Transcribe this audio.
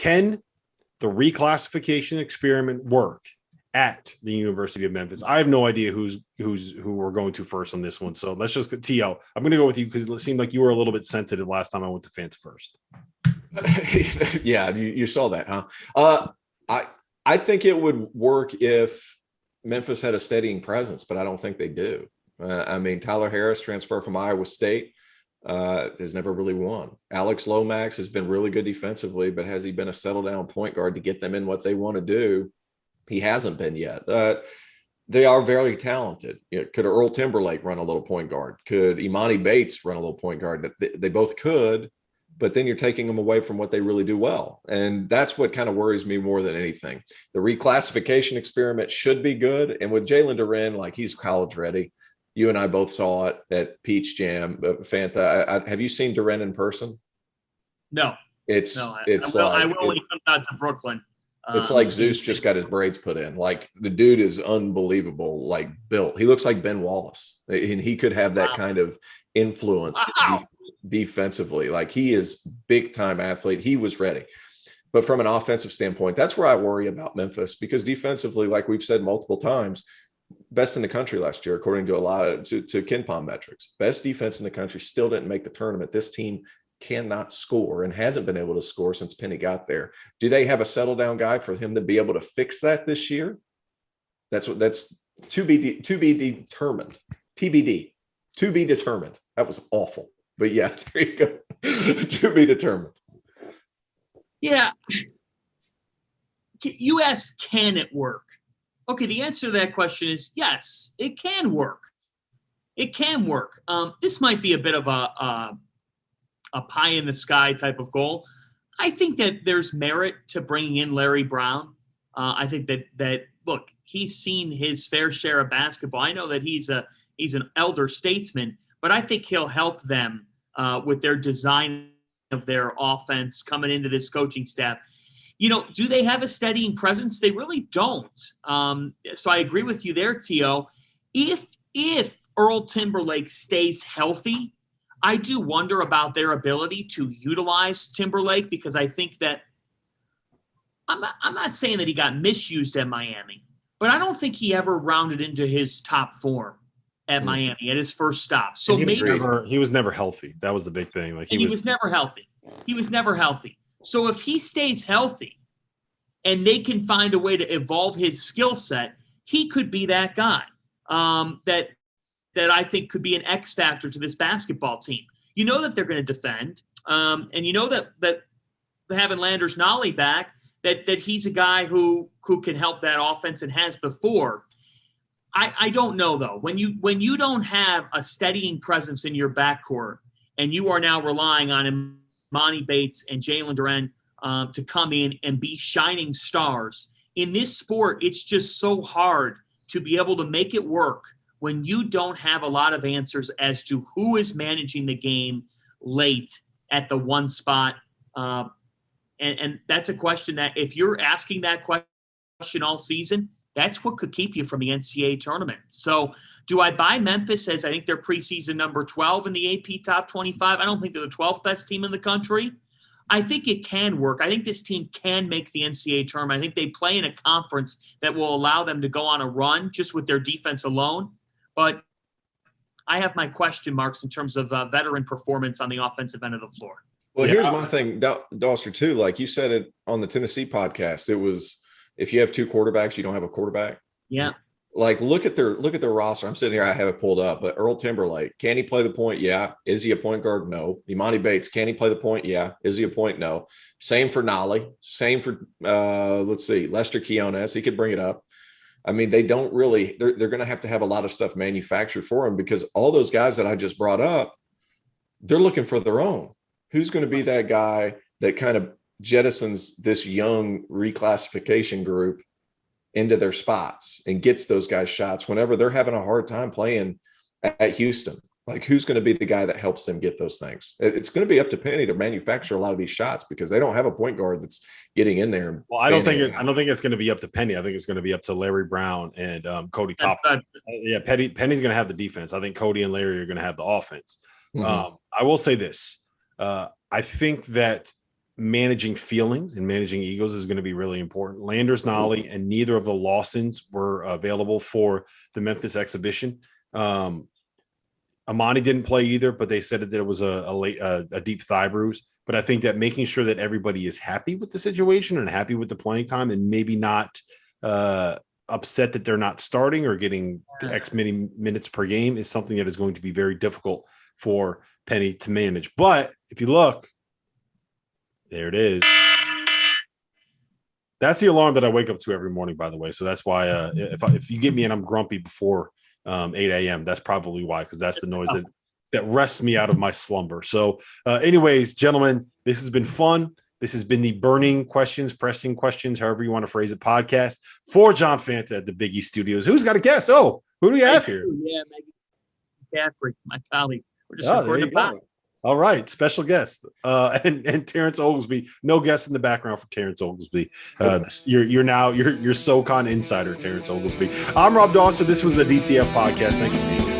Can the reclassification experiment work at the University of Memphis? I have no idea who we're going to first on this one. So let's just get T.O. I'm going to go with you because it seemed like you were a little bit sensitive last time I went to Fanta first. Yeah, you saw that, huh? I think it would work if Memphis had a steadying presence, but I don't think they do. I mean, Tyler Harris, transfer from Iowa State, has never really won. Alex Lomax has been really good defensively, but has he been a settle down point guard to get them in what they want to do? He hasn't been yet. They are very talented. Could Earl Timberlake run a little point guard? Could Emoni Bates run a little point guard? They both could, but then you're taking them away from what they really do well. And that's what kind of worries me more than anything. The reclassification experiment should be good. And with Jalen Duren, like, he's college ready. You and I both saw it at Peach Jam, Fanta. Have you seen Duren in person? No. I will when he comes out to Brooklyn. It's like Zeus just got his braids put in. Like, the dude is unbelievable, like built. He looks like Ben Wallace, and he could have that kind of influence defensively. Like, he is big time athlete. He was ready. But from an offensive standpoint, that's where I worry about Memphis, because defensively, like we've said multiple times, best in the country last year, according to a lot of to KenPom metrics. Best defense in the country, still didn't make the tournament. This team cannot score and hasn't been able to score since Penny got there. Do they have a settle down guy for him to be able to fix that this year? That's to be determined. TBD, to be determined. That was awful, but yeah, there you go. To be determined. Yeah. You asked, can it work? Okay, the answer to that question is yes, it can work. It can work. This might be a bit of a pie in the sky type of goal. I think that there's merit to bringing in Larry Brown. I think that look, he's seen his fair share of basketball. I know that he's an elder statesman, but I think he'll help them with their design of their offense coming into this coaching staff. Do they have a steadying presence? They really don't. So I agree with you there, T.O. If Earl Timberlake stays healthy, I do wonder about their ability to utilize Timberlake, because I think that I'm not saying that he got misused at Miami, but I don't think he ever rounded into his top form at Miami at his first stop. So he was never healthy. That was the big thing. Like, he was never healthy. He was never healthy. So if he stays healthy and they can find a way to evolve his skill set, he could be that guy that I think could be an X factor to this basketball team. You know that they're going to defend, and you know that having Landers Nolly back, that he's a guy who can help that offense and has before. I don't know, though. When you don't have a steadying presence in your backcourt, and you are now relying on Emoni Bates and Jalen Duren to come in and be shining stars in this sport, it's just so hard to be able to make it work when you don't have a lot of answers as to who is managing the game late at the one spot. And that's a question that, if you're asking that question all season, that's what could keep you from the NCAA tournament. So do I buy Memphis as I think they're preseason number 12 in the AP top 25? I don't think they're the 12th best team in the country. I think it can work. I think this team can make the NCAA tournament. I think they play in a conference that will allow them to go on a run just with their defense alone. But I have my question marks in terms of veteran performance on the offensive end of the floor. Well, here's my thing, Dauster, too. Like you said it on the Tennessee podcast, it was, if you have two quarterbacks, you don't have a quarterback. Yeah. Like, look at their roster. I'm sitting here, I have it pulled up, but Earl Timberlake, can he play the point? Yeah. Is he a point guard? No. Emoni Bates, can he play the point? Yeah. Is he a point? No. Same for Nolly. Same for Lester Quiones. He could bring it up. I mean, they don't really, they're going to have a lot of stuff manufactured for him, because all those guys that I just brought up, they're looking for their own. Who's going to be that guy that kind of jettisons this young reclassification group into their spots and gets those guys shots whenever they're having a hard time playing at Houston? Like, who's going to be the guy that helps them get those things? It's going to be up to Penny to manufacture a lot of these shots, because they don't have a point guard that's getting in there. Well, I don't think it's going to be up to Penny. I think it's going to be up to Larry Brown and Cody Toppin. Yeah, Penny's going to have the defense. I think Cody and Larry are going to have the offense. Mm-hmm. I will say this. I think that managing feelings and managing egos is going to be really important. Landers Nolly and neither of the Lawsons were available for the Memphis exhibition. Emoni didn't play either, but they said that there was a deep thigh bruise. But I think that making sure that everybody is happy with the situation and happy with the playing time and maybe not upset that they're not starting or getting X many minutes per game is something that is going to be very difficult for Penny to manage. But if you look, there it is. That's the alarm that I wake up to every morning, by the way. So that's why if you get me and I'm grumpy before 8 a.m., that's probably why, because that's the noise that rests me out of my slumber. So anyways, gentlemen, this has been fun. This has been the burning questions, pressing questions, however you want to phrase it, podcast for John Fanta at the Big E Studios. Who's got a guess? Oh, who do we have here? Yeah, maybe Caffrey, my colleague. We're just recording a podcast. All right, special guest and Terrence Oglesby. No guest in the background for Terrence Oglesby. You're SoCon insider, Terrence Oglesby. I'm Rob Dauster. This was the DTF podcast. Thanks for being here.